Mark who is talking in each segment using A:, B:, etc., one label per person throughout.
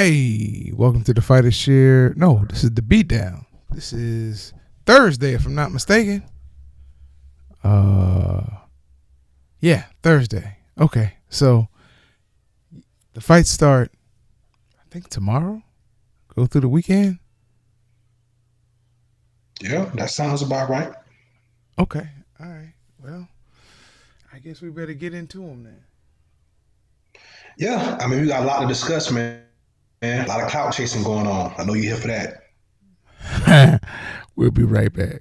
A: Hey, welcome to the Fighter Share. No, this is the Beatdown. This is Thursday, if I'm not mistaken. Uh, yeah, Thursday. Okay, so the fights start, I think tomorrow. Go through the weekend.
B: Yeah, that sounds about right.
A: Okay, all right. Well, I guess we better get into them
B: Yeah, I mean, we got a lot to discuss, man. A lot of clout chasing going on. I know you're here for that.
A: then. We'll be right back.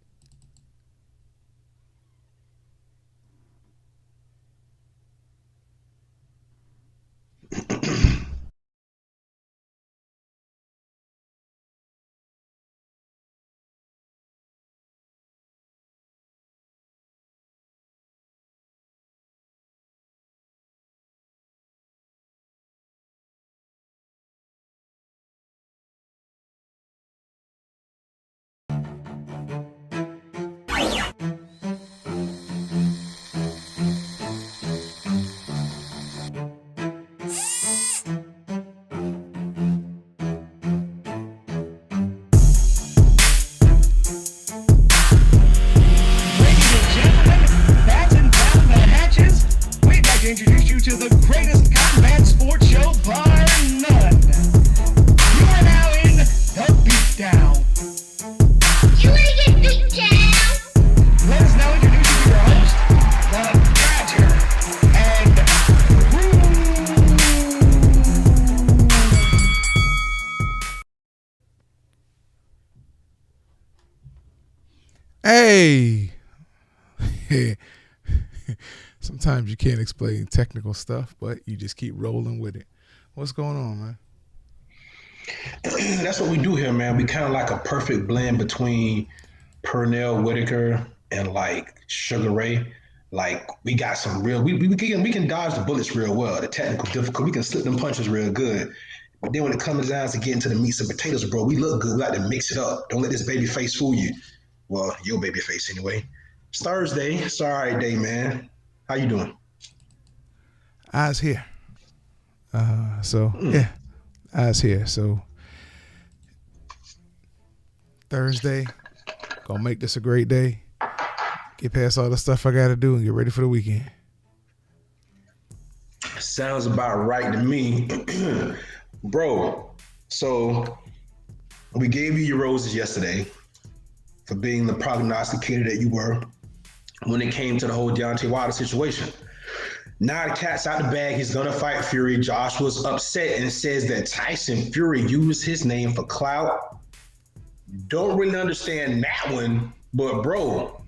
C: Ladies and gentlemen, batten down the hatches. We'd like to introduce you to the greatest combat sports show bar none. You are now in the Beatdown.
D: You wanna get beat down?
C: Let us now introduce you to your host, the Badger, and
A: Hey. Sometimes you can't explain technical stuff, but you just keep rolling with it. What's going on, man?
B: That's what we do here, man. We kind of like a perfect blend between Pernell Whitaker and like Sugar Ray. Like we got some real. We can dodge the bullets real well. The technical difficult. We can slip them punches real good. But then when it comes down to getting to the meats and potatoes, bro, we look good. We like to mix it up. Don't let this baby face fool you. Well, your baby face anyway. It's Thursday. It's all right day, man. How you doing?
A: Eyes here. So yeah, eyes here. So Thursday, gonna make this a great day. Get past all the stuff I gotta do and get ready for the weekend.
B: Sounds about right to me. Bro, so we gave you your roses yesterday for being the prognosticator that you were when it came to the whole Deontay Wilder situation. Now the cat's out the bag. He's gonna fight Fury. Joshua's upset and says that Tyson Fury used his name for clout. Don't really understand that one, but bro,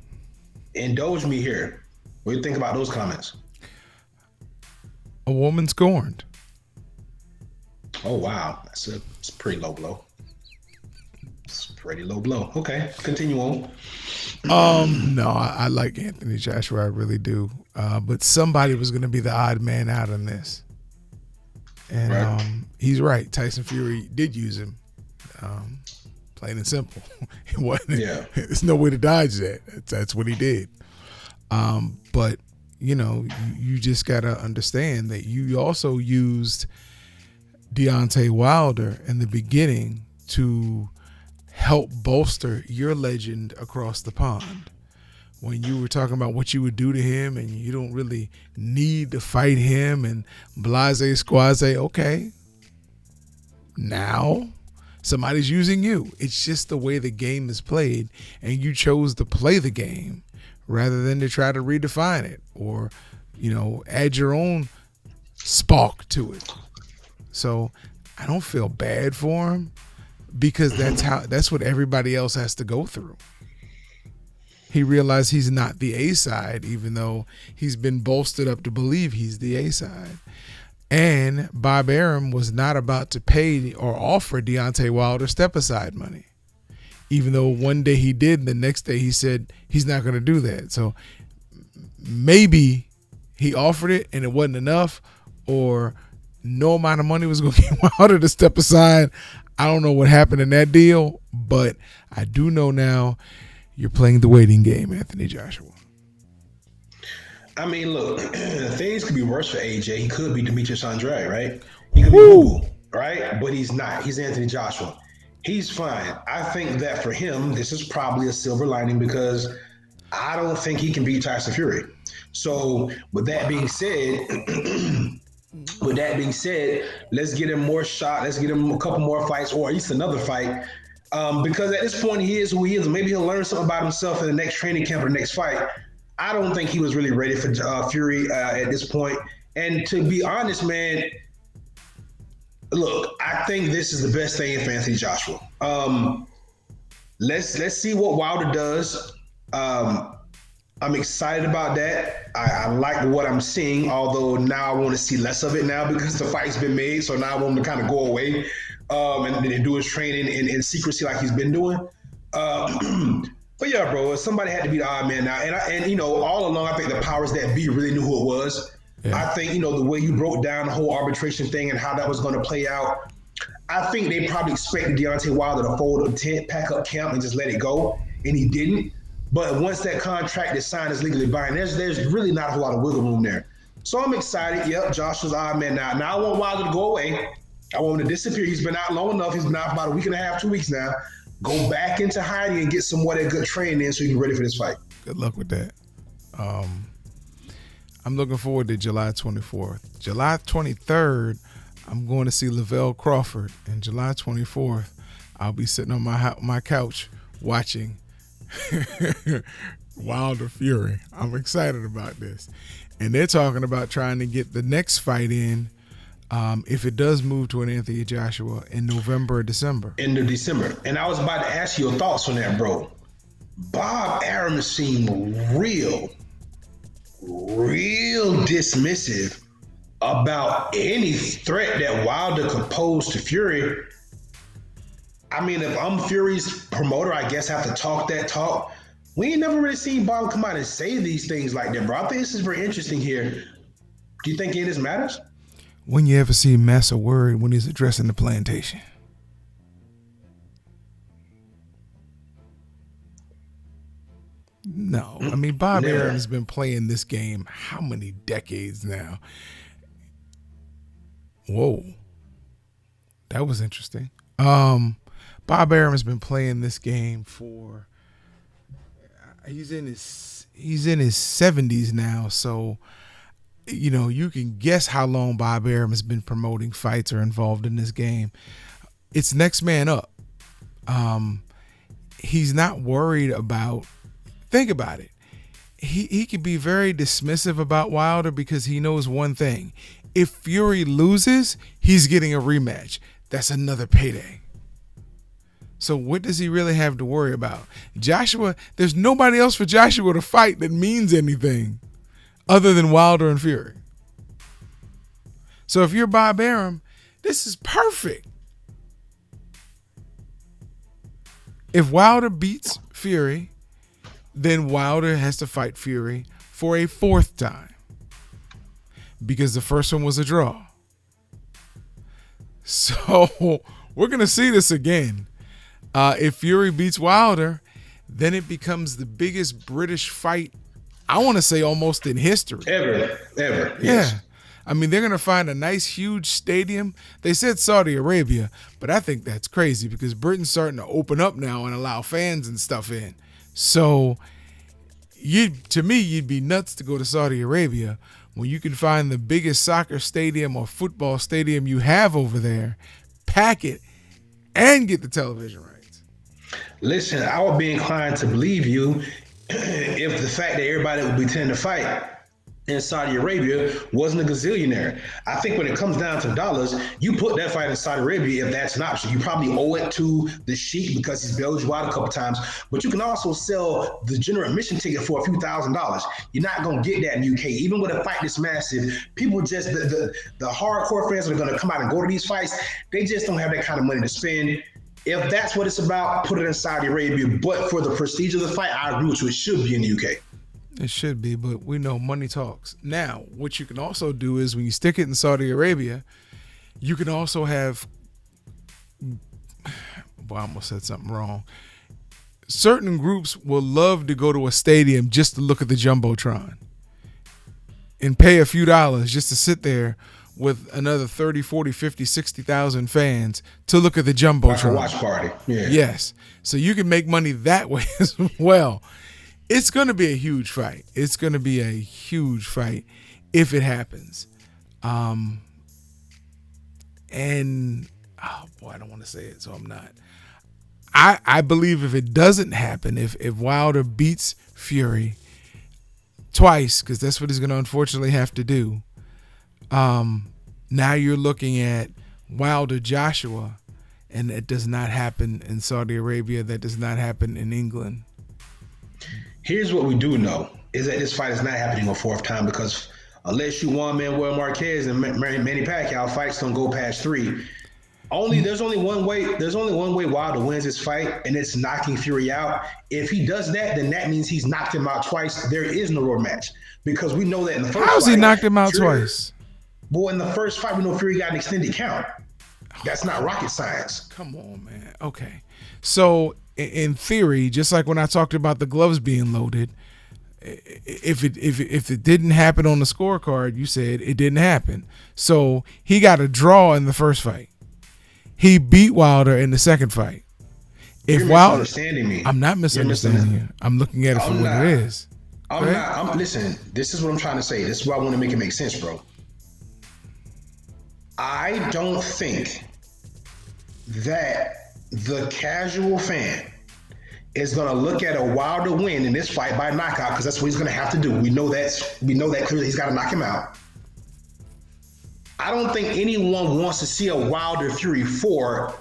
B: indulge me here. What do you think about those comments?
A: A woman scorned.
B: Oh wow, it's a pretty low blow. It's a pretty low blow. Okay, continue on.
A: No, I like Anthony Joshua, I really do. But somebody was gonna be the odd man out in this. And
B: Right.
A: he's right. Tyson Fury did use him. Plain and simple. It wasn't,
B: Yeah.
A: there's no way to dodge that. That's what he did. But you just gotta understand that you also used Deontay Wilder in the beginning to help bolster your legend across the pond. When you were talking about what you would do to him and you don't really need to fight him and blase squaze, okay, now somebody's using you. It's just the way the game is played, and you chose to play the game rather than to try to redefine it or, add your own spark to it. So I don't feel bad for him because that's what everybody else has to go through. He realized he's not the A side, even though he's been bolstered up to believe he's the A side. And Bob Arum was not about to pay or offer Deontay Wilder step aside money, even though one day he did, and the next day he said he's not going to do that. So maybe he offered it and it wasn't enough, or no amount of money was going to get Wilder to step aside. I don't know what happened in that deal, but I do know now you're playing the waiting game, Anthony Joshua.
B: I mean, look, things could be worse for AJ. He could be Demetrius Andrade, right? He could be
A: Woo!
B: Google. right? But he's not. He's Anthony Joshua. He's fine. I think that for him, this is probably a silver lining because I don't think he can beat Tyson Fury. So with that being said, let's get him more shot. Let's get him a couple more fights, or at least another fight. Because at this point, he is who he is. Maybe he'll learn something about himself in the next training camp or the next fight. I don't think he was really ready for Fury at this point. And to be honest, man, look, I think this is the best thing for Anthony Joshua. Let's see what Wilder does. I'm excited about that. I like what I'm seeing, although now I want to see less of it now because the fight's been made. So now I want him to kind of go away and do his training in secrecy like he's been doing. But yeah, bro, somebody had to be the odd man now. And you know, all along, I think the powers that be really knew who it was. Yeah. I think, you know, the way you broke down the whole arbitration thing and how that was going to play out, I think they probably expected Deontay Wilder to fold a tent, pack up camp, and just let it go. And he didn't. But once that contract is signed as legally binding, there's really not a whole lot of wiggle room there. So I'm excited. Yep, Joshua's odd man now. Now I want Wilder to go away. I want him to disappear. He's been out long enough. He's been out for about a week and a half, 2 weeks now. Go back into hiding and get some more of that good training in so you can be ready for this fight.
A: Good luck with that. I'm looking forward to July 24th. July 23rd, I'm going to see Lavelle Crawford. And July 24th, I'll be sitting on my couch watching Wilder Fury. I'm excited about this. And they're talking about trying to get the next fight in, if it does move to an Anthony Joshua, in November or December.
B: End of December. And I was about to ask you your thoughts on that, bro. Bob Arum seemed real dismissive about any threat that Wilder could pose to Fury. I mean, if I'm Fury's promoter, I guess I have to talk that talk. We ain't never really seen Bob come out and say these things like that, bro. I think this is very interesting here. Do you think any of this matters?
A: When you ever see Massa word when he's addressing the plantation? No. I mean, Bob Arum has been playing this game how many decades now? Whoa. That was interesting. Bob Arum has been playing this game for, he's in his 70s now, so you know, you can guess how long Bob Arum has been promoting fights or involved in this game. It's next man up. He's not worried about, think about it. He could be very dismissive about Wilder because he knows one thing. If Fury loses, he's getting a rematch. That's another payday. So what does he really have to worry about? Joshua, there's nobody else for Joshua to fight that means anything other than Wilder and Fury. So if you're Bob Arum, this is perfect. If Wilder beats Fury, then Wilder has to fight Fury for a fourth time because the first one was a draw. So we're going to see this again. If Fury beats Wilder, then it becomes the biggest British fight, I want to say almost in history.
B: Ever.
A: Yeah.
B: Yes.
A: I mean, they're going to find a nice, huge stadium. They said Saudi Arabia, but I think that's crazy because Britain's starting to open up now and allow fans and stuff in. So to me, you'd be nuts to go to Saudi Arabia when you can find the biggest soccer stadium or football stadium you have over there, pack it, and get the television rights.
B: Listen, I would be inclined to believe you if the fact that everybody would be tending to fight in Saudi Arabia wasn't a gazillionaire. I think when it comes down to dollars, you put that fight in Saudi Arabia if that's an option. You probably owe it to the sheik because he's bailed you out a couple times, but you can also sell the general admission ticket for a few $1,000s. You're not going to get that in the UK. Even with a fight this massive, people just, the hardcore fans that are going to come out and go to these fights, they just don't have that kind of money to spend. If that's what it's about, put it in Saudi Arabia. But for the prestige of the fight, I agree with you. It should be in the UK.
A: It should be, but we know money talks. Now, what you can also do is when you stick it in Saudi Arabia, you can also have, well, I almost said something wrong. Certain groups will love to go to a stadium just to look at the Jumbotron and pay a few dollars just to sit there with another 30, 40, 50, 60,000 fans to look at the
B: Like a
A: Jumbotron.
B: watch party. Yeah.
A: Yes. So you can make money that way as well. It's going to be a huge fight. It's going to be a huge fight if it happens. And, oh boy, I don't want to say it, so I'm not. I believe if it doesn't happen, if Wilder beats Fury twice, because that's what he's going to unfortunately have to do, now you're looking at Wilder Joshua, and that does not happen in Saudi Arabia. That does not happen in England.
B: Here's what we do know is that this fight is not happening a fourth time, because unless you Juan Manuel Marquez and Manny Pacquiao, fights don't go past 3. There's only one way Wilder wins this fight, and it's knocking Fury out. If he does that, then that means he's knocked him out twice. There is no rematch, because we know that in the first
A: How's
B: fight,
A: he knocked him out
B: Fury,
A: twice?
B: Boy, in the first fight, we know Fury got an extended count. That's not rocket science.
A: Come on, man. Okay. So in theory, just like when I talked about the gloves being loaded, if it didn't happen on the scorecard, you said it didn't happen. So he got a draw in the first fight. He beat Wilder in the second fight.
B: You're misunderstanding me.
A: I'm not misunderstanding you. I'm looking at it for what it is.
B: Listen, this is what I'm trying to say. This is why I want to make it make sense, bro. I don't think that the casual fan is going to look at a Wilder win in this fight by knockout, because that's what he's going to have to do. We know that clearly. He's got to knock him out. I don't think anyone wants to see a Wilder Fury 4.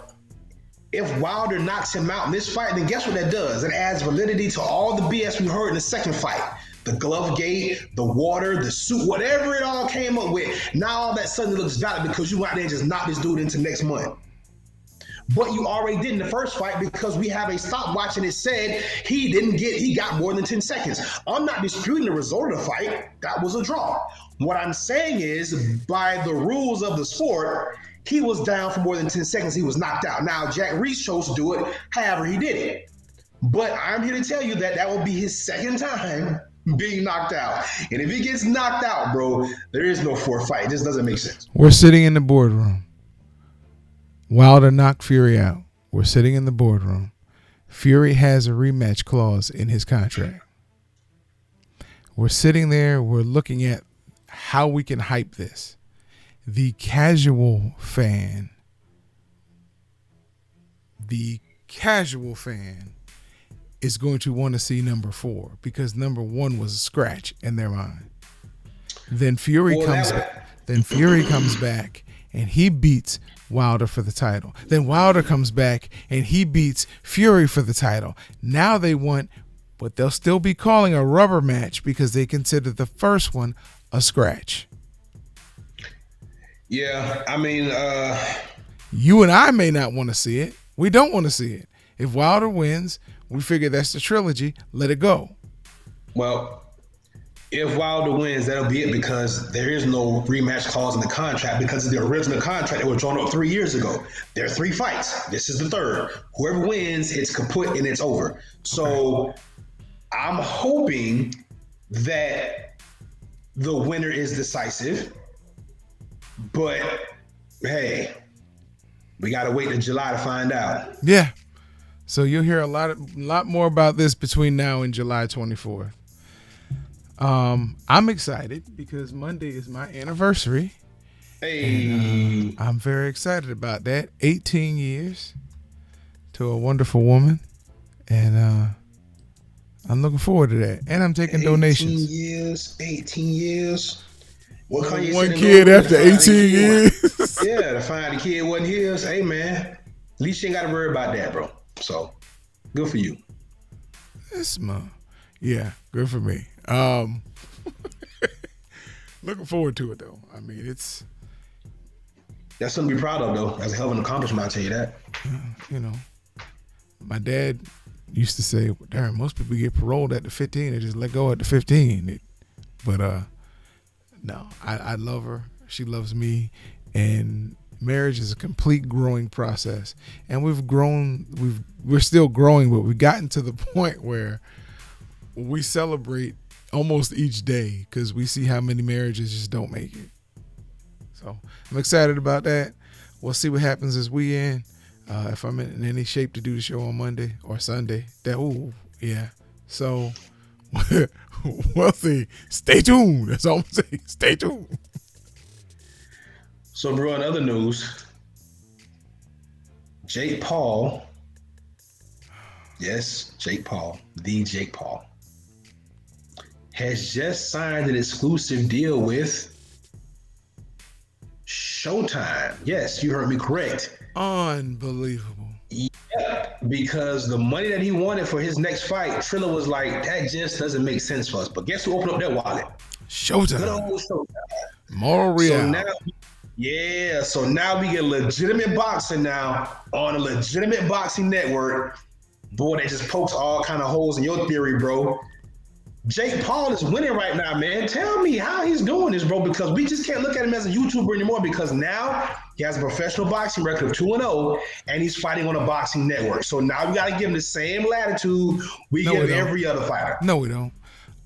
B: If Wilder knocks him out in this fight, then guess what that does? It adds validity to all the BS we heard in the second fight. The glove gate, the water, the suit, whatever it all came up with. Now all that suddenly looks valid because you went out there and just knocked this dude into next month. But you already did in the first fight, because we have a stopwatch and it said he got more than 10 seconds. I'm not disputing the result of the fight. That was a draw. What I'm saying is, by the rules of the sport, he was down for more than 10 seconds. He was knocked out. Now, Jack Reese chose to do it however he did it. But I'm here to tell you that will be his second time being knocked out. And if he gets knocked out, bro, there is no fourth fight. It just doesn't make sense.
A: We're sitting in the boardroom. Wilder knocked Fury out. We're sitting in the boardroom. Fury has a rematch clause in his contract. We're sitting there. We're looking at how we can hype this. The casual fan is going to want to see number 4, because number 1 was a scratch in their mind. Then Fury comes back and he beats Wilder for the title. Then Wilder comes back and he beats Fury for the title. Now they want what they'll still be calling a rubber match, because they consider the first one a scratch.
B: Yeah, I mean,
A: you and I may not want to see it. We don't want to see it. If Wilder wins, we figure that's the trilogy. Let it go.
B: Well, if Wilder wins, that'll be it, because there is no rematch clause in the contract, because of the original contract that was drawn up 3 years ago. There are 3 fights. This is the third. Whoever wins, it's kaput and it's over. So I'm hoping that the winner is decisive. But hey, we gotta wait till July to find out.
A: Yeah. So you'll hear a lot more about this between now and July 24th. I'm excited because Monday is my anniversary.
B: Hey,
A: and, I'm very excited about that. 18 years to a wonderful woman, and I'm looking forward to that. And I'm taking donations.
B: 18 years. What Kanye
A: one
B: said
A: kid after 18 years.
B: Yeah, to find the kid wasn't his. Hey man, at least you ain't got to worry about that, bro. So good for you.
A: Yeah, good for me. Looking forward to it though. I mean, that's
B: something to be proud of though. That's a hell of an accomplishment, I'll tell you that.
A: You know, my dad used to say, Darren, most people get paroled at the 15. They just let go at the 15. No, I love her. She loves me. And marriage is a complete growing process. And we've grown. We're still growing, but we've gotten to the point where we celebrate almost each day because we see how many marriages just don't make it. So I'm excited about that. We'll see what happens this weekend. If I'm in any shape to do the show on Monday or Sunday. So we'll see. Stay tuned. That's all I'm saying. Stay tuned.
B: So, bro, in other news, Jake Paul. Yes, Jake Paul, the Jake Paul, has just signed an exclusive deal with Showtime. Yes, you heard me correct.
A: Unbelievable.
B: Yeah, because the money that he wanted for his next fight, Triller was like, that just doesn't make sense for us. But guess who opened up their wallet?
A: Showtime.
B: Good old Showtime.
A: More real.
B: So now we get legitimate boxing now on a legitimate boxing network. Boy, that just pokes all kind of holes in your theory, bro. Jake Paul is winning right now, man. Tell me how he's doing this, bro, because we just can't look at him as a YouTuber anymore because now he has a professional boxing record of 2-0 and he's fighting on a boxing network. So now we got to give him the same latitude we give every other fighter.
A: No, we don't.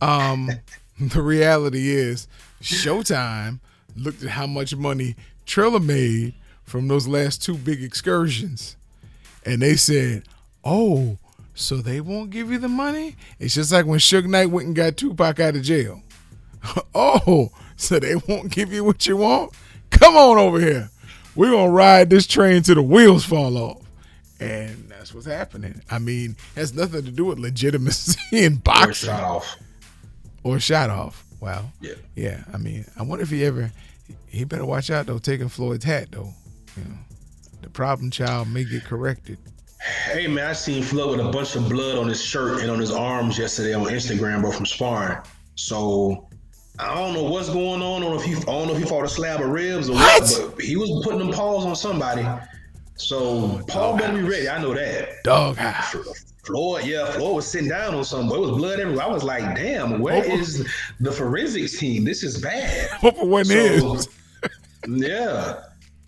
A: The reality is Showtime looked at how much money Triller made from those last two big excursions, and they said, oh, so they won't give you the money? It's just like when Suge Knight went and got Tupac out of jail. Oh, so they won't give you what you want? Come on over here. We're going to ride this train till the wheels fall off. And that's what's happening. I mean, it has nothing to do with legitimacy in boxing. Or shot off. Wow. Yeah. I mean, I wonder if he better watch out, though, taking Floyd's hat, though. You know, the problem child may get corrected.
B: Hey, man, I seen Floyd with a bunch of blood on his shirt and on his arms yesterday on Instagram, bro, from sparring. So I don't know what's going on. I don't know if he fought a slab of ribs or what, but he was putting them paws on somebody. So Paul better be ready. I know that.
A: Doghouse.
B: Floyd was sitting down on something, but it was blood everywhere. I was like, damn, where is the forensics team? This is bad. Yeah.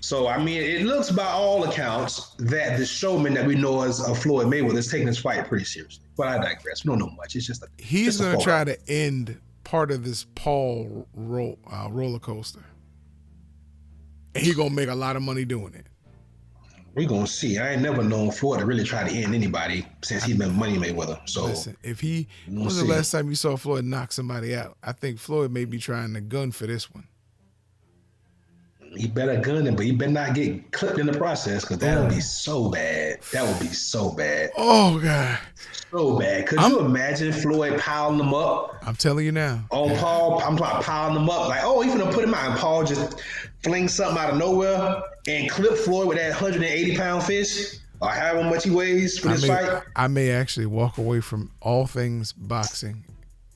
B: So, I mean, it looks by all accounts that the showman that we know as Floyd Mayweather is taking this fight pretty seriously. But I digress. We don't know much. It's just
A: he's going to try to end part of this Paul roller coaster. And he's going to make a lot of money doing it.
B: We're going to see. I ain't never known Floyd to really try to end anybody since he's been Money Mayweather. So,
A: listen, when was the last time you saw Floyd knock somebody out? I think Floyd may be trying to gun for this one.
B: He better gun him, but he better not get clipped in the process because that would be so bad. That would be so bad.
A: Oh, God.
B: So bad. Could you imagine Floyd piling them up?
A: I'm telling you now.
B: Paul, I'm talking piling them up. Like, oh, he's going to put him out. And Paul just flings something out of nowhere and clip Floyd with that 180-pound fish or however much he weighs for this fight.
A: I may actually walk away from all things boxing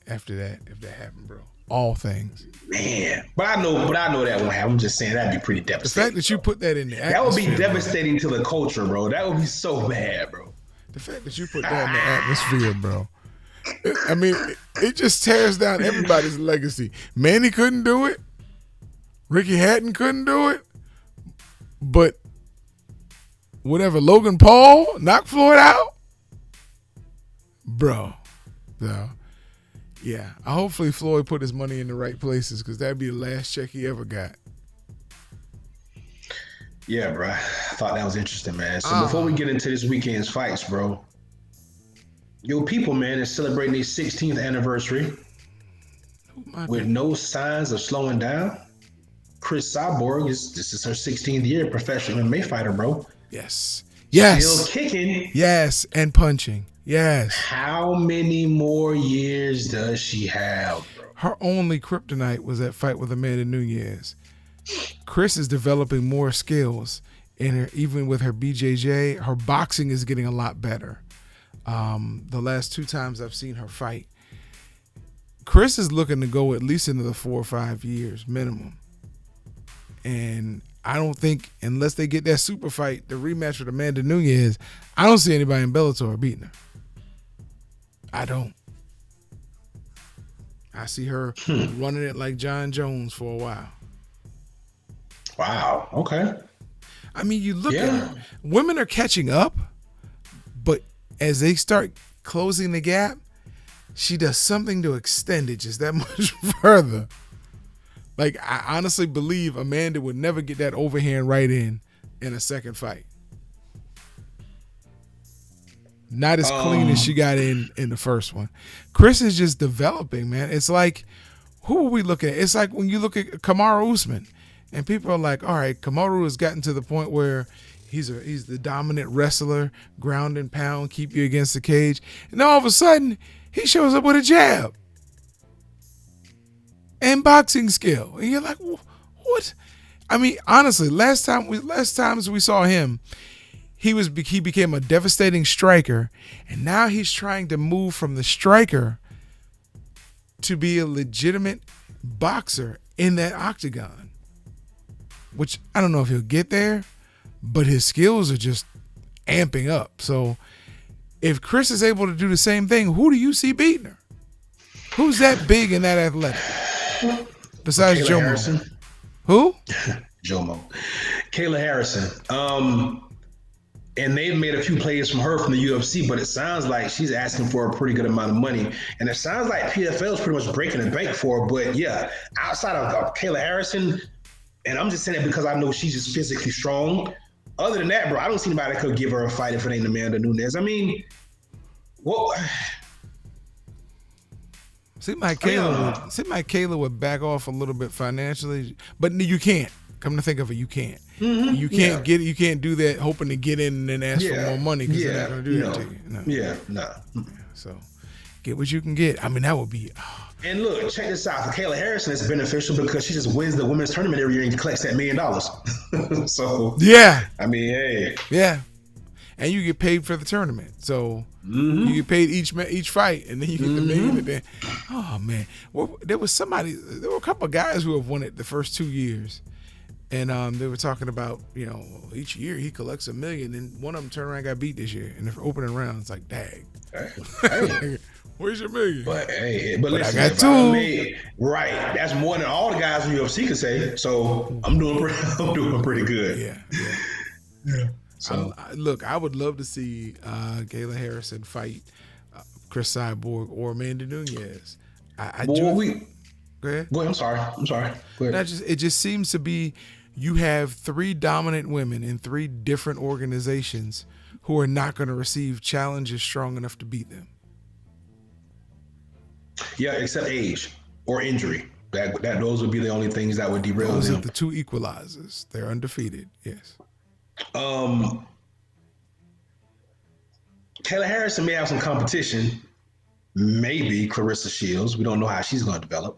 A: after that, if that happened, bro. All things.
B: Man. But I know that won't happen. I'm just saying that'd be pretty devastating.
A: The fact that you put that in the atmosphere.
B: That would be devastating to the culture, bro. That would be so bad, bro.
A: The fact that you put that in the atmosphere, bro. I mean, it just tears down everybody's legacy. Manny couldn't do it. Ricky Hatton couldn't do it. But whatever, Logan Paul knocked Floyd out? Bro. Yeah, hopefully Floyd put his money in the right places because that'd be the last check he ever got.
B: Yeah, bro. I thought that was interesting, man. So before we get into this weekend's fights, bro, your people, man, is celebrating their 16th anniversary with no signs of slowing down. Chris Cyborg, this is her 16th year professional MMA fighter, bro.
A: Yes.
B: Still kicking.
A: Yes, and punching. Yes.
B: How many more years does she have, bro?
A: Her only kryptonite was that fight with Amanda Nunes. Chris is developing more skills in her, even with her BJJ. Her boxing is getting a lot better. The last two times I've seen her fight, Chris is looking to go at least into the 4 or 5 years minimum. And I don't think, unless they get that super fight, the rematch with Amanda Nunes, I don't see anybody in Bellator beating her. I don't. I see her running it like John Jones for a while.
B: Wow. Okay.
A: I mean, you look at her. Women are catching up, but as they start closing the gap, she does something to extend it just that much further. Like, I honestly believe Amanda would never get that overhand right in a second fight. Not as clean as she got in the first one. Chris is just developing, man. It's like, who are we looking at? It's like when you look at Kamaru Usman, and people are like, all right, Kamaru has gotten to the point where he's the dominant wrestler, ground and pound, keep you against the cage. And all of a sudden, he shows up with a jab and boxing skill. And you're like, what? I mean, honestly, last times we saw him, he became a devastating striker, and now he's trying to move from the striker to be a legitimate boxer in that octagon. Which I don't know if he'll get there, but his skills are just amping up. So if Chris is able to do the same thing, who do you see beating her? Who's that big and that athletic? Besides Joe Mo. Who?
B: Joe Mo. Kayla Harrison. And they've made a few plays from her from the UFC, but it sounds like she's asking for a pretty good amount of money. And it sounds like PFL is pretty much breaking the bank for her. But yeah, outside of Kayla Harrison, and I'm just saying it because I know she's just physically strong. Other than that, bro, I don't see anybody that could give her a fight if it ain't Amanda Nunes. I mean, what?
A: Seems like Kayla would back off a little bit financially, but you can't. Come to think of it, you can't. Mm-hmm. You can't You can't do that hoping to get in and then ask for more money because they're not going to do that to you. No.
B: Yeah, no.
A: Yeah, so get what you can get. I mean, that would be.
B: And look, check this out. For Kayla Harrison, it's beneficial because she just wins the women's tournament every year and collects that $1 million. So
A: yeah,
B: I mean, hey,
A: yeah, and you get paid for the tournament. So you get paid each fight, and then you get the $1 million. And then, oh man, well, there were a couple of guys who have won it the first 2 years. And they were talking about, each year he collects $1 million, and one of them turned around and got beat this year in the opening round. It's like, dang. Hey. Where's your $1 million?
B: But listen,
A: I got two.
B: Right. That's more than all the guys in the UFC can say. So I'm doing pretty good.
A: Yeah. So look, I would love to see Kayla Harrison fight Chris Cyborg or Amanda Nunes. Go ahead.
B: I'm sorry. Go ahead.
A: It just seems to be you have 3 dominant women in 3 different organizations who are not going to receive challenges strong enough to beat them.
B: Yeah, except age or injury. Those would be the only things that would derail them.
A: Those are the 2 equalizers. They're undefeated. Yes.
B: Kayla Harrison may have some competition. Maybe Clarissa Shields. We don't know how she's going to develop.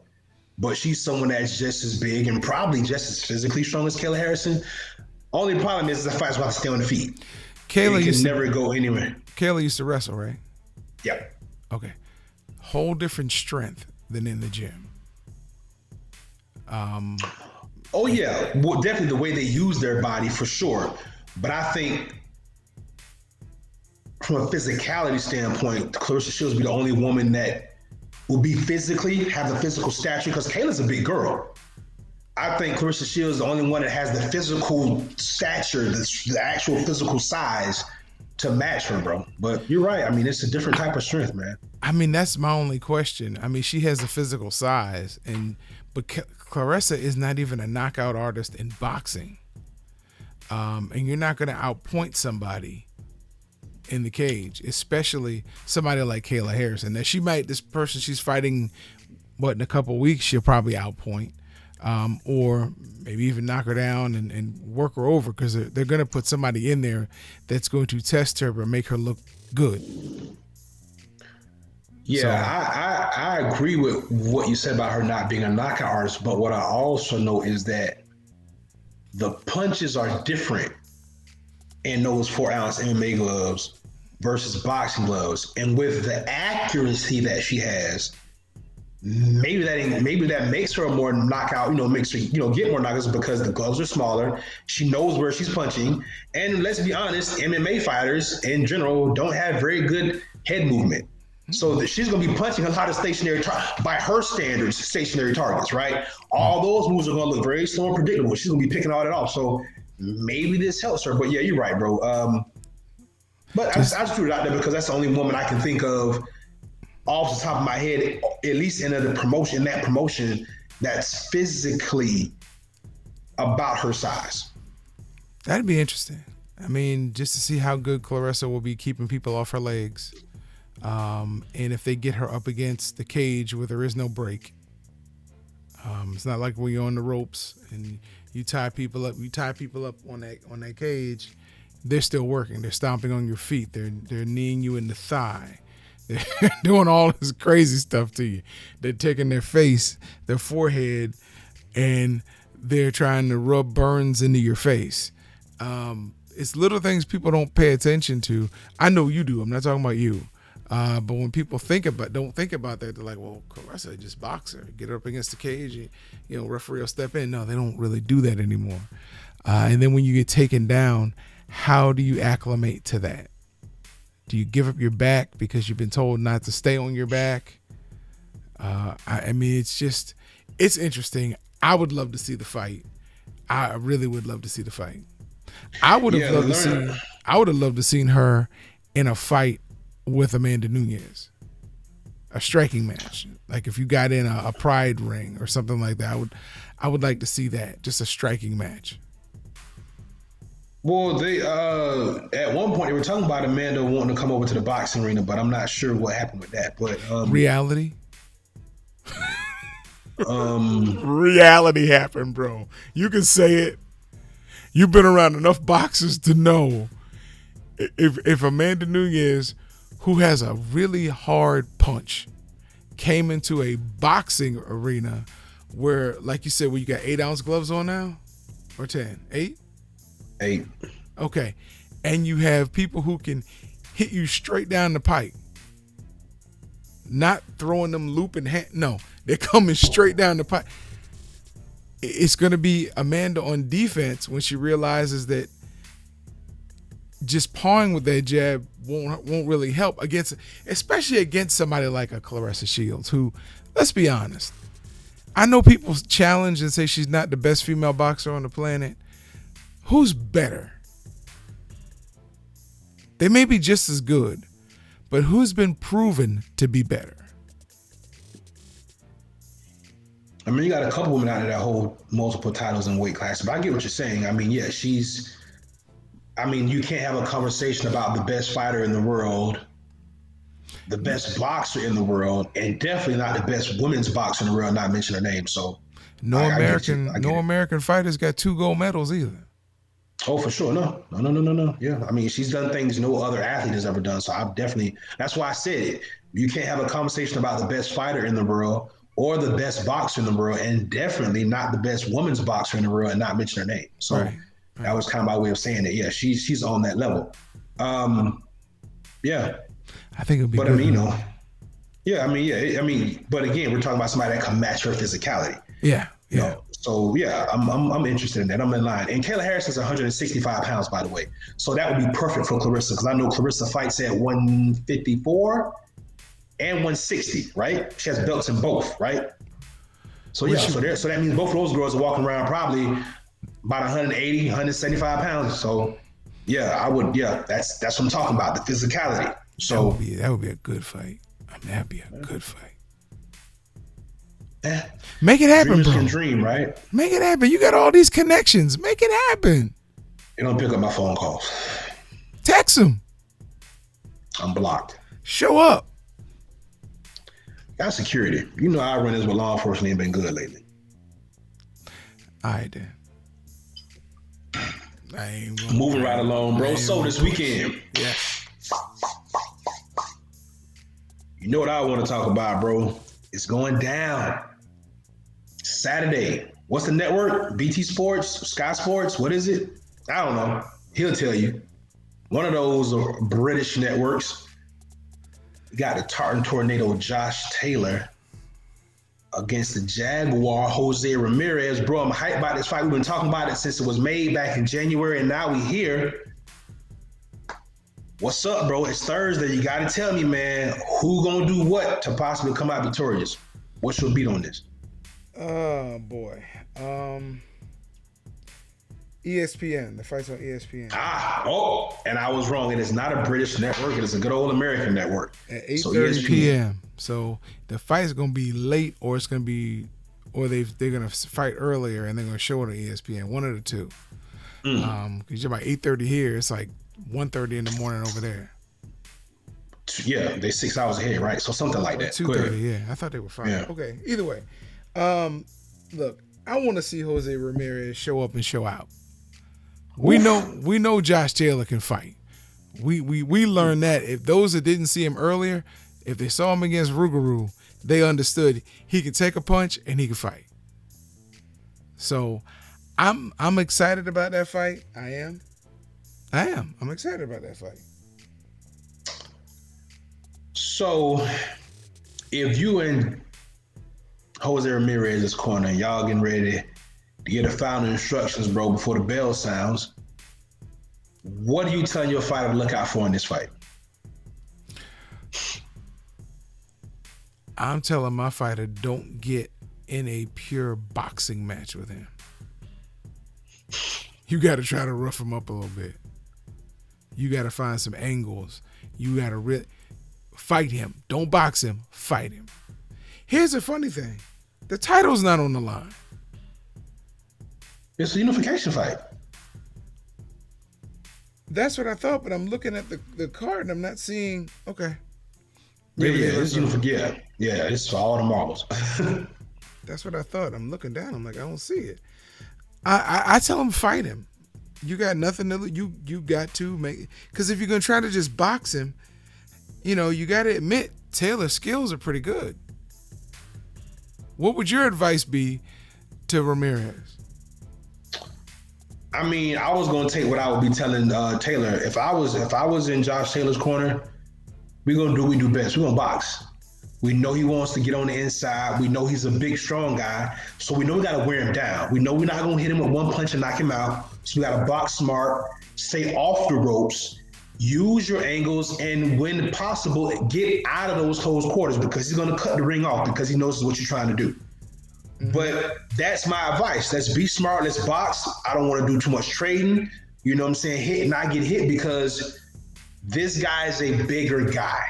B: But she's someone that's just as big and probably just as physically strong as Kayla Harrison. Only problem is the fight's about to stay on the feet.
A: Kayla
B: can never go anywhere.
A: Kayla used to wrestle, right?
B: Yep.
A: Okay. Whole different strength than in the gym.
B: Oh yeah, well, definitely the way they use their body for sure. But I think from a physicality standpoint, Clarissa Shields would be the only woman that will be have the physical stature, because Kayla's a big girl. I think Clarissa Shields is the only one that has the physical stature, the actual physical size to match her, bro. But you're right. I mean, it's a different type of strength, man.
A: I mean, that's my only question. I mean, she has the physical size, but Clarissa is not even a knockout artist in boxing. And you're not going to outpoint somebody in the cage, especially somebody like Kayla Harrison. That this person she's fighting, in a couple of weeks, she'll probably outpoint, or maybe even knock her down and work her over, because they're going to put somebody in there that's going to test her or make her look good.
B: Yeah, I agree with what you said about her not being a knockout artist, but what I also know is that the punches are different in those 4-ounce MMA gloves versus boxing gloves. And with the accuracy that she has, maybe that makes her a more knockout, makes her, get more knockouts, because the gloves are smaller. She knows where she's punching. And let's be honest, MMA fighters in general don't have very good head movement. So that she's going to be punching a lot of by her standards, stationary targets, right? All those moves are going to look very slow and predictable. She's going to be picking all that off. So maybe this helps her. But yeah, you're right, bro. But I just threw it out there because that's the only woman I can think of off the top of my head, at least in that promotion, that's physically about her size.
A: That'd be interesting. I mean, just to see how good Clarissa will be keeping people off her legs. And if they get her up against the cage where there is no break. It's not like when you're on the ropes and you tie people up on that cage. They're still working. They're stomping on your feet. They're kneeing you in the thigh. They're doing all this crazy stuff to you. They're taking their face, their forehead, and they're trying to rub burns into your face. It's little things people don't pay attention to. I know you do. I'm not talking about you. But when people don't think about that, they're like, well, Clarissa, just box her, get her up against the cage, and, referee will step in. No, they don't really do that anymore. And then when you get taken down, how do you acclimate to that? Do you give up your back because you've been told not to stay on your back? I mean, it's interesting. I would love to see the fight. I really would love to see the fight. I would have loved to seen her in a fight with Amanda Nunes, a striking match. Like if you got in a pride ring or something like that, I would like to see that, just a striking match.
B: Well, they at one point they were talking about Amanda wanting to come over to the boxing arena, but I'm not sure what happened with that. But
A: reality. Reality happened, bro. You can say it. You've been around enough boxers to know if Amanda Nunes, who has a really hard punch, came into a boxing arena where, like you said, where you got 8-ounce gloves on now, or 10, 8?
B: 8.
A: Okay, and you have people who can hit you straight down the pipe, not throwing them looping hand. No, they're coming straight down the pipe. It's going to be Amanda on defense when she realizes that just pawing with that jab won't really help especially against somebody like a Clarissa Shields, who, let's be honest, I know people challenge and say she's not the best female boxer on the planet. Who's better? They may be just as good, but who's been proven to be better?
B: I mean, you got a couple women out there that hold multiple titles in weight classes, but I get what you're saying. I mean, yeah, you can't have a conversation about the best fighter in the world, the best boxer in the world, and definitely not the best women's boxer in the world, not mention her name. So
A: no American fighters got 2 gold medals either.
B: Oh, for sure. No. Yeah. I mean, she's done things no other athlete has ever done. So that's why I said it. You can't have a conversation about the best fighter in the world or the best boxer in the world, and definitely not the best women's boxer in the world and not mention her name. So right. That was kind of my way of saying it. Yeah, she's on that level. Yeah.
A: I think it'll be
B: but
A: good.
B: But again, we're talking about somebody that can match her physicality.
A: Yeah.
B: So yeah, I'm interested in that. I'm in line. And Kayla Harris is 165 pounds, by the way. So that would be perfect for Clarissa, because I know Clarissa fights at 154 and 160, right? She has belts in both, right? So yeah, so that means both of those girls are walking around probably about 180, 175 pounds. So yeah, that's what I'm talking about, the physicality. So
A: that would be a good fight. I mean, that'd be a good fight. Make it happen,
B: Dreamers
A: bro.
B: can dream, right?
A: Make it happen. You got all these connections. Make it happen.
B: They don't pick up my phone calls.
A: Text them.
B: I'm blocked.
A: Show up.
B: Got security. You know our run-ins with law enforcement ain't been good lately.
A: All right, then.
B: Moving right along, bro. So this weekend.
A: Yeah.
B: You know what I want to talk about, bro? It's going down. Saturday. What's the network? BT Sports? Sky Sports? What is it? I don't know. He'll tell you. One of those are British networks. You got the Tartan Tornado Josh Taylor against the Jaguar Jose Ramirez. Bro, I'm hyped about this fight. We've been talking about it since it was made back in January, and now we here. What's up, bro? It's Thursday. You got to tell me, man, who gonna do what to possibly come out victorious? What's your beat on this?
A: Oh, boy. ESPN. The fight's on ESPN.
B: And I was wrong. It is not a British network. It is a good old American network.
A: At 8:30 p.m. So the fight's going to be late, or it's going to be or they're gonna fight earlier and they're gonna show it on ESPN. One of the two. Because you're about 8:30 here, it's like 1:30 in the morning over there.
B: Yeah, they're 6 hours ahead, right? So something like that.
A: 2:30. Yeah, I thought they were 5.
B: Yeah.
A: Okay. Either way, look, I want to see Jose Ramirez show up and show out. We know Josh Taylor can fight. We learned that. If those that didn't see him earlier, if they saw him against Rougarou, they understood he could take a punch and he could fight. So I'm excited about that fight. I am. I'm excited about that fight.
B: So if you in Jose Ramirez's corner and y'all getting ready to get the final instructions, bro, before the bell sounds, what are you telling your fighter to look out for in this fight?
A: I'm telling my fighter, don't get in a pure boxing match with him. You got to try to rough him up a little bit. You got to find some angles. You got to fight him. Don't box him. Fight him. Here's the funny thing. The title's not on the line.
B: It's a unification fight.
A: That's what I thought, but I'm looking at the card and I'm not seeing. Okay.
B: Yeah, it's for all the marbles.
A: That's what I thought. I'm looking down. I'm like, I don't see it. I tell him, fight him. You got nothing to you got to make, because if you're gonna try to just box him, you got to admit Taylor's skills are pretty good. What would your advice be to Ramirez?
B: I mean, I was gonna take what I would be telling Taylor. If I was in Josh Taylor's corner, we're gonna do what we do best. We're gonna box. We know he wants to get on the inside. We know he's a big, strong guy. So we know we gotta wear him down. We know we're not gonna hit him with one punch and knock him out. So we gotta box smart, stay off the ropes, use your angles, and when possible, get out of those close quarters, because he's gonna cut the ring off because he knows what you're trying to do. But that's my advice. Let's be smart. Let's box. I don't want to do too much trading. You know what I'm saying? Hit and not get hit, because this guy is a bigger guy.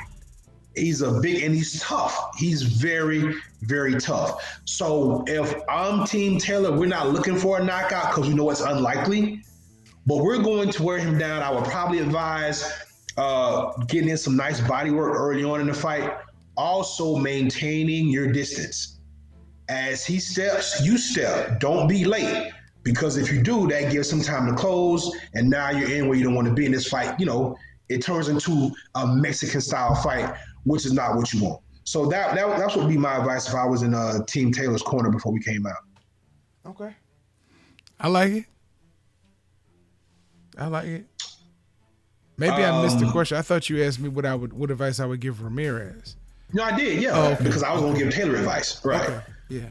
B: He's and he's tough. He's very, very tough. So if I'm Team Taylor, we're not looking for a knockout because we know it's unlikely, but we're going to wear him down. I would probably advise getting in some nice body work early on in the fight. Also maintaining your distance. As he steps, you step. Don't be late, because if you do, that gives some time to close, and now you're in where you don't want to be in this fight. It turns into a Mexican-style fight, which is not what you want. So that's what would be my advice if I was in Team Taylor's corner before we came out.
A: Okay. I like it. Maybe I missed the question. I thought you asked me what advice I would give Ramirez.
B: No, I did, yeah.
A: Oh, okay.
B: Because I was going to give Taylor advice. Right.
A: Okay. Yeah.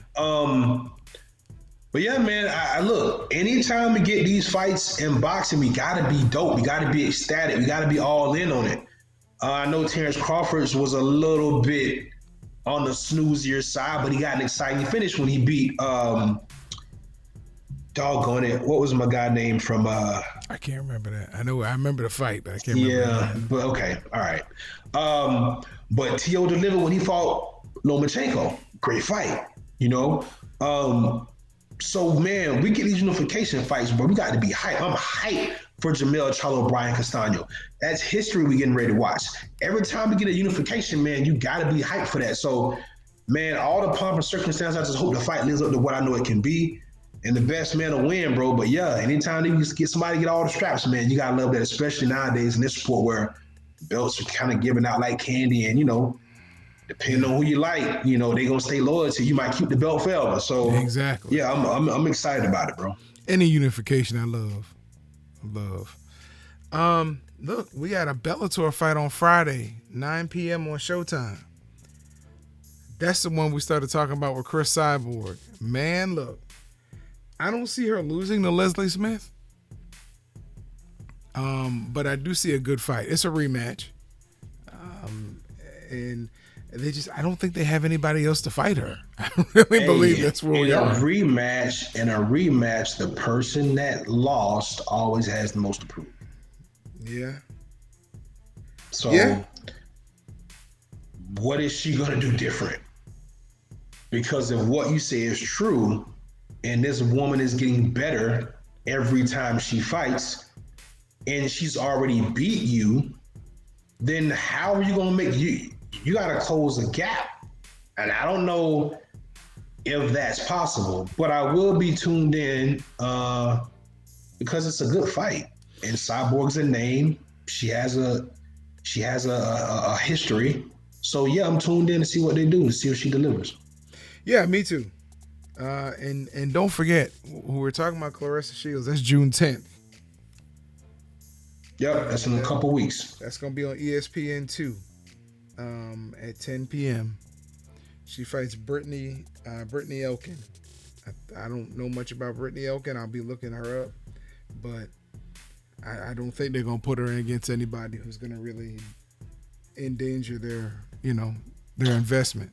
B: But yeah, man, I look, anytime we get these fights in boxing, we got to be dope. We got to be ecstatic. We got to be all in on it. I know Terrence Crawford's was a little bit on the snoozier side, but he got an exciting finish when he beat, doggone it, what was my guy name from?
A: I can't remember that. I remember the fight, but I can't remember.
B: Yeah, but okay, all right. But T.O. delivered when he fought Lomachenko. Great fight, So, man, we get these unification fights, but we got to be hyped. I'm hyped for Jamel Charlo, Brian Castano. That's history we getting ready to watch. Every time we get a unification, man, you got to be hyped for that. So, man, all the pomp and circumstance, I just hope the fight lives up to what I know it can be. And the best man will win, bro. But, yeah, anytime you get somebody to get all the straps, man, you got to love that, especially nowadays in this sport where belts are kind of giving out like candy, and, depending on who you like, they gonna stay loyal to you. You might keep the belt forever. So
A: exactly.
B: Yeah, I'm excited about it, bro.
A: Any unification, I love. Look, we got a Bellator fight on Friday, 9 p.m. on Showtime. That's the one we started talking about with Chris Cyborg. Man, look, I don't see her losing to Leslie Smith. But I do see a good fight. It's a rematch. And I don't think they have anybody else to fight her. I really believe that's where we are.
B: In a rematch, the person that lost always has the most to prove.
A: Yeah.
B: So, what is she gonna do different? because if what you say is true, and this woman is getting better every time she fights, and she's already beat you, then how are you gonna make you? You gotta close the gap, and I don't know if that's possible, but I will be tuned in because it's a good fight, and Cyborg's a name. She has a history. So yeah, I'm tuned in to see what they do and see if she delivers.
A: Yeah, me too. And don't forget, when we're talking about Clarissa Shields, that's June 10th.
B: Yep, that's in a couple weeks.
A: That's gonna be on ESPN2 at 10 p.m. She fights Brittany Elkin. I don't know much about Brittany Elkin. I'll be looking her up, but I don't think they're gonna put her in against anybody who's gonna really endanger their investment.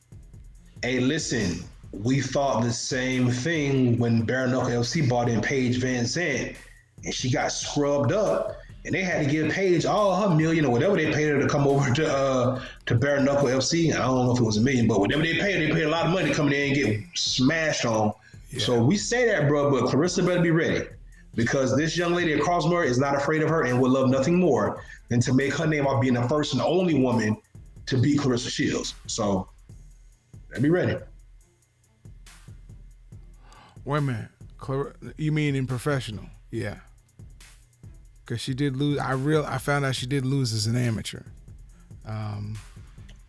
B: Hey, listen, we thought the same thing when Bare Knuckle FC bought in Paige Van Zandt, and she got scrubbed up, and they had to give Paige all her million or whatever they paid her to come over to Bare Knuckle FC. I don't know if it was $1 million, but whatever they paid a lot of money coming in and get smashed on. Yeah. So we say that, bro, but Clarissa better be ready, because this young lady at Crossmore is not afraid of her and would love nothing more than to make her name out being the first and only woman to beat Clarissa Shields. So be ready.
A: Wait a minute. You mean in professional? Yeah. Because she did lose. I found out she did lose as an amateur.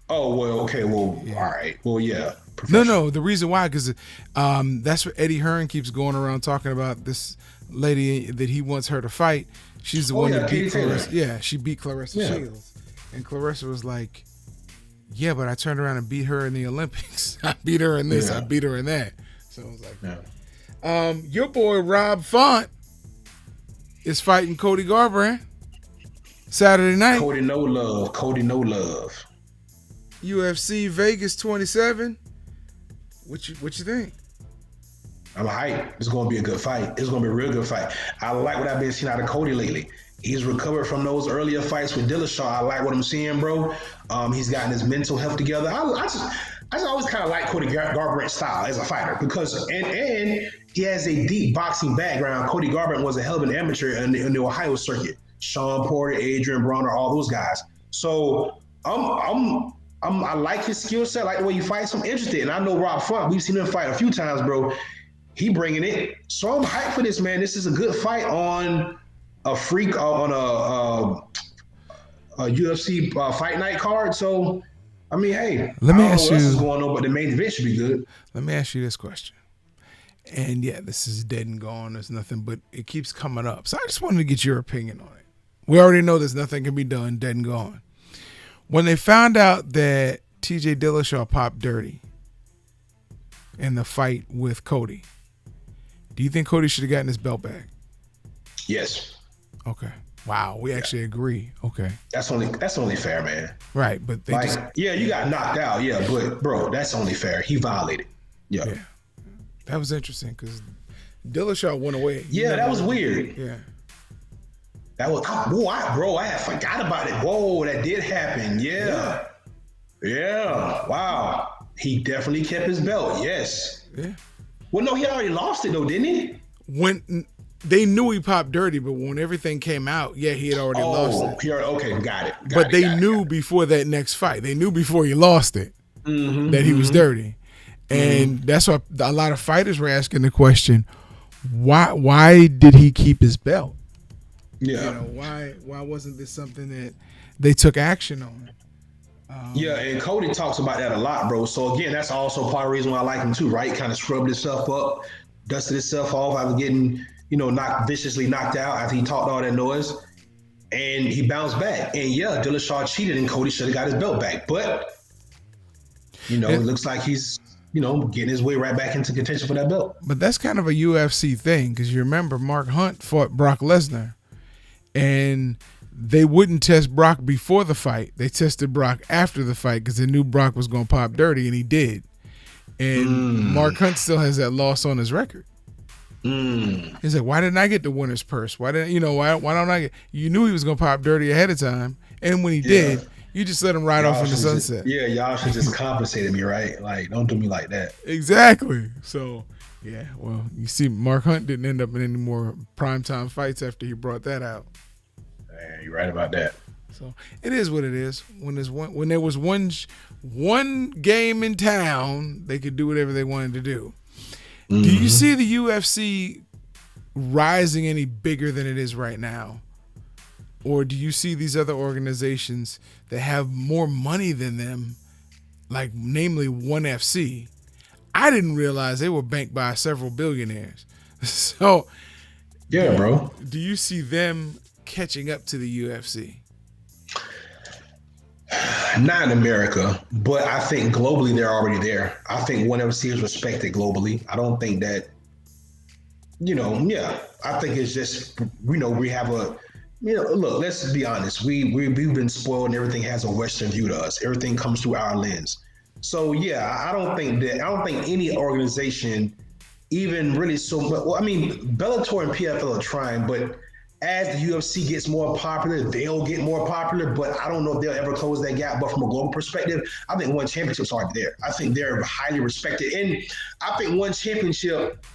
B: Oh, well, okay. Well, yeah. All right. Well, yeah.
A: No. The reason why, because that's what Eddie Hearn keeps going around talking about, this lady that he wants her to fight. She's the one that beat Clarissa. Yeah, she beat Clarissa Shields. And Clarissa was like, yeah, but I turned around and beat her in the Olympics. I beat her in this. I beat her in that. So I was like, your boy Rob Font is fighting Cody Garbrandt Saturday night.
B: Cody no love.
A: UFC Vegas 27. What you think?
B: I'm hyped. It's going to be a good fight. It's going to be a real good fight. I like what I've been seeing out of Cody lately. He's recovered from those earlier fights with Dillashaw. I like what I'm seeing, bro. He's gotten his mental health together. I just always kind of like Cody Garbrandt's style as a fighter, because and he has a deep boxing background. Cody Garbrandt was a hell of an amateur in the Ohio circuit. Sean Porter, Adrian Bronner, all those guys. So I like his skill set. I like the way he fights. I'm interested, and I know Rob Font. We've seen him fight a few times, bro. He bringing it. So I'm hyped for this, man. This is a good fight on a freak on a UFC fight night card. So, I mean, hey,
A: let me
B: ask
A: you.
B: What else is going on, but the main event should be good.
A: Let me ask you this question. And yeah, this is dead and gone. There's nothing, but it keeps coming up. So I just wanted to get your opinion on it. We already know there's nothing can be done, dead and gone. When they found out that TJ Dillashaw popped dirty in the fight with Cody, do you think Cody should have gotten his belt back?
B: Yes.
A: Okay. Wow, we actually agree. Okay.
B: That's only fair, man.
A: Right, but they
B: you got knocked out, yeah, but bro, that's only fair. He violated. Yeah.
A: That was interesting because Dillashaw went away.
B: Yeah, that was weird.
A: Yeah.
B: That was I had forgot about it. Whoa, that did happen. Yeah. Wow. He definitely kept his belt. Yes.
A: Yeah.
B: Well, no, he already lost it though, didn't he?
A: When they knew he popped dirty, but when everything came out, he had already lost it.
B: Okay, got it.
A: But they knew before that next fight. They knew before he lost it that he was dirty. And that's why a lot of fighters were asking the question, why did he keep his belt?
B: Yeah.
A: Why wasn't this something that they took action on?
B: And Cody talks about that a lot, bro. So again, that's also part of the reason why I like him too, right? Kind of scrubbed himself up, dusted himself off after getting, viciously knocked out after he talked all that noise. And he bounced back. And yeah, Dillashaw cheated and Cody should have got his belt back. But, it looks like he's, getting his way right back into contention for that belt.
A: But that's kind of a UFC thing, because you remember Mark Hunt fought Brock Lesnar. And they wouldn't test Brock before the fight. They tested Brock after the fight because they knew Brock was going to pop dirty, and he did. And Mark Hunt still has that loss on his record. He's like, why didn't I get the winner's purse? Why don't I get? You knew he was going to pop dirty ahead of time, and when he did, You just let him ride off in the sunset.
B: Y'all should just compensate me, right? Like, don't do me like that.
A: Exactly. So, yeah, well, you see, Mark Hunt didn't end up in any more primetime fights after he brought that out.
B: Man, you're right about that.
A: So it is what it is. When there was one game in town, they could do whatever they wanted to do. Mm-hmm. Do you see the UFC rising any bigger than it is right now? Or do you see these other organizations that have more money than them, like namely ONE FC? I didn't realize they were banked by several billionaires. So,
B: yeah, bro.
A: Do you see them catching up to the UFC?
B: Not in America, but I think globally they're already there. I think ONE FC is respected globally. I don't think that, I think it's just, we have a, look, let's be honest. We've been spoiled and everything has a Western view to us. Everything comes through our lens. So, yeah, I don't think any organization even really well, I mean, Bellator and PFL are trying, but as the UFC gets more popular, they'll get more popular, but I don't know if they'll ever close that gap. But from a global perspective, I think ONE Championship's already there. I think they're highly respected. And I think ONE Championship,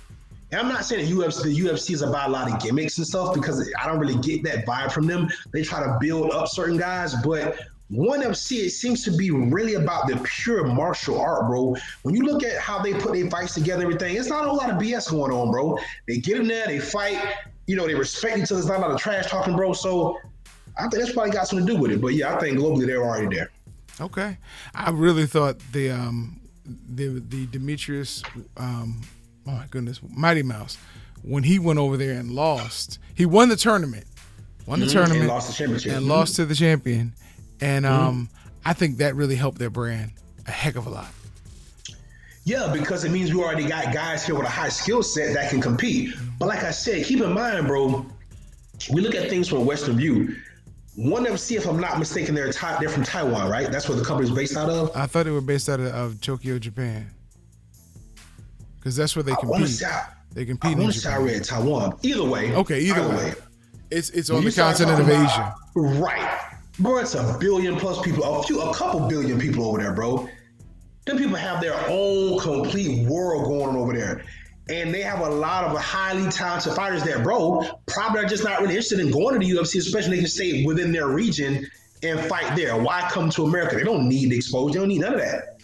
B: and I'm not saying the UFC is about a lot of gimmicks and stuff, because I don't really get that vibe from them. They try to build up certain guys, but ONE FC, it seems to be really about the pure martial art, bro. When you look at how they put their fights together, everything, it's not a lot of BS going on, bro. They get in there, they fight, they respect each other. It's not a lot of trash talking, bro. So I think that's probably got something to do with it. But yeah, I think globally they're already there.
A: Okay. I really thought the Demetrius, oh my goodness, Mighty Mouse, when he went over there and lost, he won the tournament. And
B: lost the championship.
A: And lost to the champion. And I think that really helped their brand a heck of a lot.
B: Yeah, because it means we already got guys here with a high skill set that can compete. But like I said, keep in mind, bro, we look at things from a Western view. ONE FC, if I'm not mistaken, they're from Taiwan, right? That's where the company's based out of?
A: I thought they were based out of Tokyo, Japan. Because that's where they compete. They compete in Japan.
B: I read Taiwan. Either way.
A: Okay, either way. It's on the continent of Asia.
B: Right. Bro, it's 1 billion plus people, a couple billion people over there, bro. Them people have their own complete world going on over there. And they have a lot of highly talented fighters there, bro. Probably are just not really interested in going to the UFC, especially they can stay within their region and fight there. Why come to America? They don't need the exposure. They don't need none of that.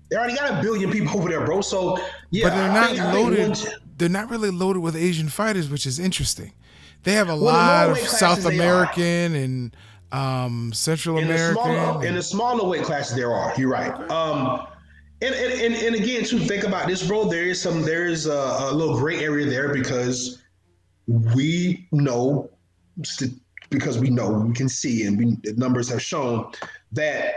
B: They already got 1 billion people over there, bro. So, yeah.
A: But they're not loaded. They're not really loaded with Asian fighters, which is interesting. They have a lot of South American and Central American.
B: In the smaller weight classes, there are. You're right. And again, to think about this, bro, there is a little gray area there because we know, we can see, and the numbers have shown that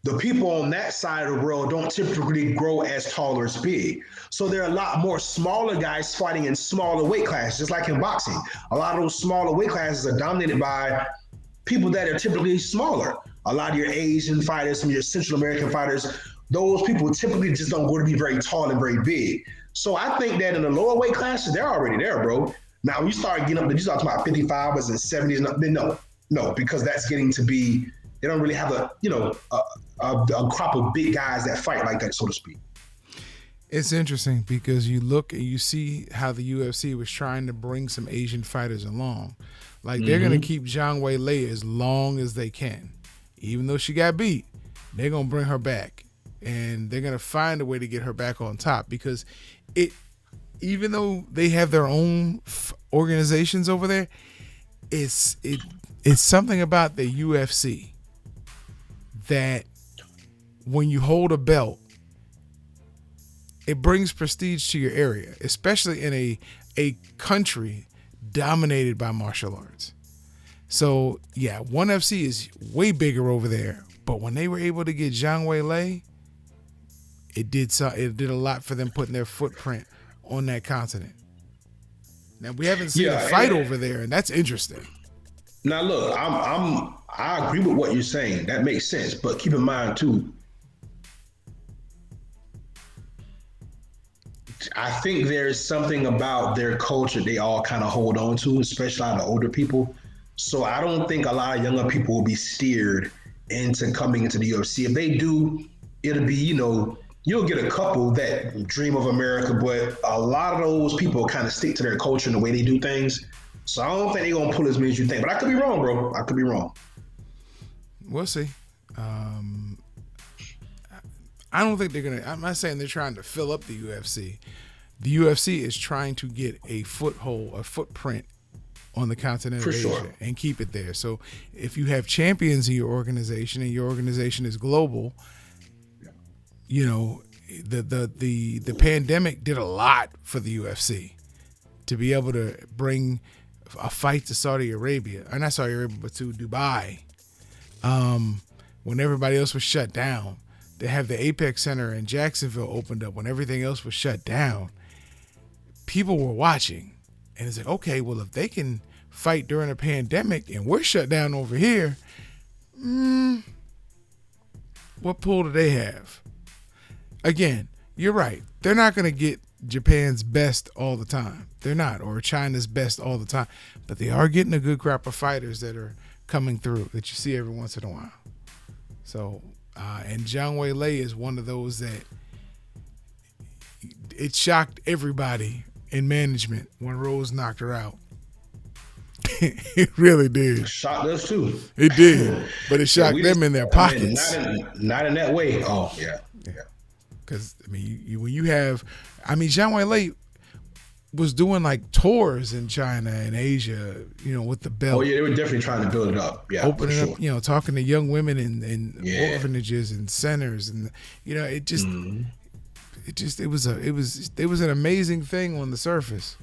B: the people on that side of the world don't typically grow as tall or as big. So there are a lot more smaller guys fighting in smaller weight classes, just like in boxing. A lot of those smaller weight classes are dominated by people that are typically smaller. A lot of your Asian fighters, some of your Central American fighters, those people typically just don't go to be very tall and very big. So I think that in the lower weight classes, they're already there, bro. Now, when you start getting up to, you start talking about 55s and 70s, then no, because that's getting to be, they don't really have a crop of big guys that fight like that, so to speak.
A: It's interesting because you look and you see how the UFC was trying to bring some Asian fighters along. Like they're going to keep Zhang Weili as long as they can. Even though she got beat, they're going to bring her back. And they're going to find a way to get her back on top because even though they have their own organizations over there, it's something about the UFC that when you hold a belt, it brings prestige to your area, especially in a country dominated by martial arts. So yeah, ONE FC is way bigger over there, but when they were able to get Zhang Weili, it did a lot for them putting their footprint on that continent. Now we haven't seen a fight over there, and that's interesting.
B: Now look, I agree with what you're saying. That makes sense, but keep in mind too, I think there's something about their culture they all kind of hold on to, especially a lot of the older people. So I don't think a lot of younger people will be steered into coming into the UFC. If they do, it'll be, you'll get a couple that dream of America, but a lot of those people kind of stick to their culture and the way they do things. So I don't think they're going to pull as many as you think. But I could be wrong, bro. I could be wrong.
A: We'll see. I don't think they're going to. I'm not saying they're trying to fill up the UFC. The UFC is trying to get a foothold, a footprint on the continent of Asia and keep it there. So if you have champions in your organization and your organization is global, the pandemic did a lot for the UFC to be able to bring a fight to Saudi Arabia, or not Saudi Arabia, but to Dubai, when everybody else was shut down. To have the Apex Center in Jacksonville opened up when everything else was shut down. People were watching, and it's like, okay, well, if they can fight during a pandemic and we're shut down over here, what pull do they have? Again, you're right. They're not going to get Japan's best all the time. They're not, or China's best all the time. But they are getting a good crop of fighters that are coming through that you see every once in a while. So, and Zhang Weili is one of those that it shocked everybody in management when Rose knocked her out. It really did.
B: It shocked us too.
A: It did, but it shocked them in their pockets.
B: Not in that way. Oh yeah.
A: Because when you have, Zhang Weili was doing like tours in China and Asia, with the belt.
B: Oh yeah, they were definitely trying to build it up. Yeah,
A: opening up, talking to young women in orphanages and centers, and it just, it was an amazing thing on the surface.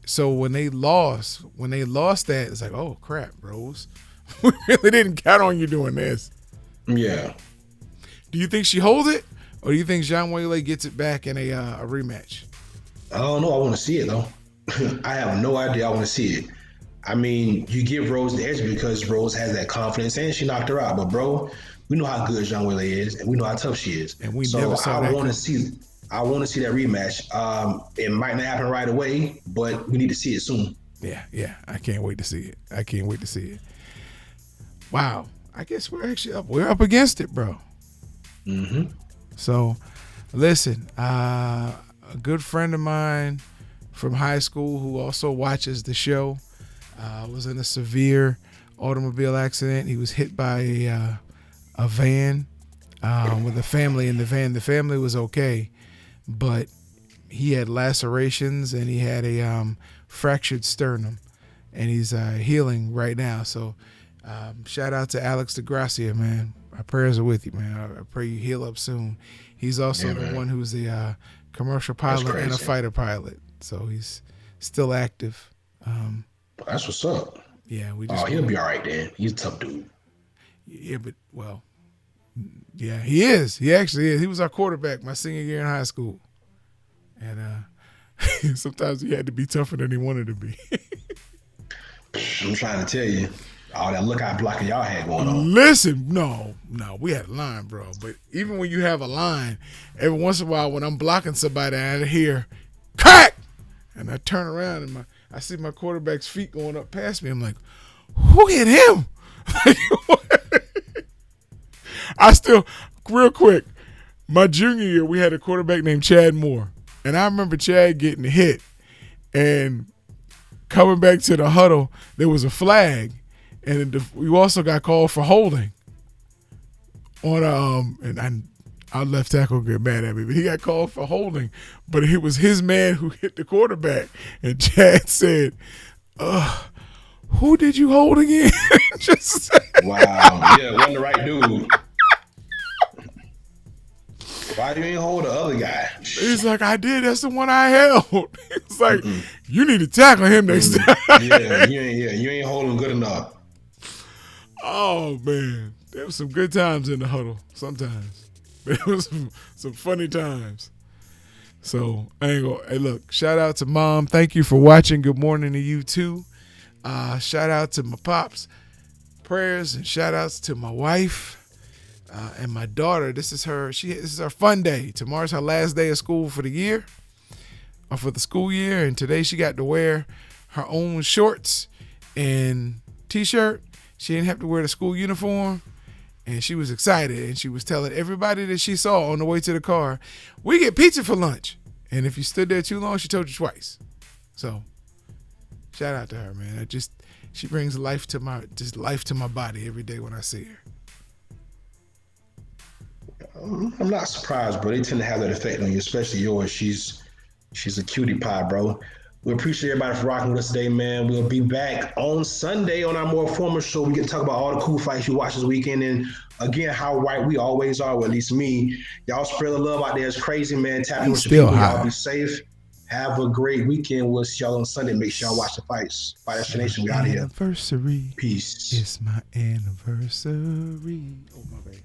A: So when they lost that, it's like, oh crap, Rose, we really didn't count on you doing this.
B: Yeah.
A: Do you think she holds it, or do you think Zhang Weili gets it back in a rematch?
B: I don't know. I want to see it though. I have no idea. I want to see it. You give Rose the edge because Rose has that confidence and she knocked her out. But bro, we know how good Zhang Weili is, and we know how tough she is.
A: And we never saw that.
B: I want to see that rematch. It might not happen right away, but we need to see it soon.
A: Yeah. I can't wait to see it. Wow. I guess we're actually up. We're up against it, bro.
B: Mm-hmm.
A: So, listen, a good friend of mine from high school who also watches the show was in a severe automobile accident. He was hit by a van with a family in the van. The family was okay, but he had lacerations and he had a fractured sternum, and he's healing right now. So shout out to Alex DeGracia, man. Our prayers are with you, man. I pray you heal up soon. He's also the one who's a commercial pilot and a fighter pilot, so he's still active.
B: That's what's up.
A: Yeah,
B: he'll be all right then. He's a tough dude.
A: Yeah, but yeah, he is. He actually is. He was our quarterback my senior year in high school, and sometimes he had to be tougher than he wanted to be.
B: I'm trying to tell you. All that lookout blocking y'all had going on.
A: Listen, no, we had a line, bro. But even when you have a line, every once in a while when I'm blocking somebody, I hear crack, and I turn around and I see my quarterback's feet going up past me. I'm like, who hit him? I still, real quick, my junior year, we had a quarterback named Chad Moore, and I remember Chad getting hit, and coming back to the huddle, there was a flag. And we also got called for holding on and our left tackle get mad at me, but he got called for holding. But it was his man who hit the quarterback, and Chad said, "Who did you hold again?"
B: Wow, yeah, wasn't the right dude. Why you ain't hold the other guy?
A: He's like, I did. That's the one I held. It's like, you need to tackle him next time.
B: You ain't holding good enough.
A: Oh man, there was some good times in the huddle. Sometimes there was some funny times. So I ain't gonna. Hey, look! Shout out to Mom. Thank you for watching. Good morning to you too. Shout out to my pops. Prayers and shout outs to my wife and my daughter. This is her. This is her fun day. Tomorrow's her last day of school for the year, or for the school year, and today she got to wear her own shorts and t-shirt. She didn't have to wear the school uniform, And she was excited, and she was telling everybody that she saw on the way to the car, we get pizza for lunch. And if you stood there too long, she told you twice. So shout out to her, man. She brings life to my body every day when I see her.
B: I'm not surprised, bro. They tend to have that effect on you, especially yours. She's a cutie pie, bro. We appreciate everybody for rocking with us today, man. We'll be back on Sunday on our more formal show. We get to talk about all the cool fights you watch this weekend. And again, how right we always are, well, at least me. Y'all spread the love out there. It's crazy, man. Tap in with your people. Y'all be safe. Have a great weekend. We'll see y'all on Sunday. Make sure y'all watch the fights. Fight Destination. We out of here.
A: Anniversary.
B: Peace.
A: It's my anniversary. Oh, my bad.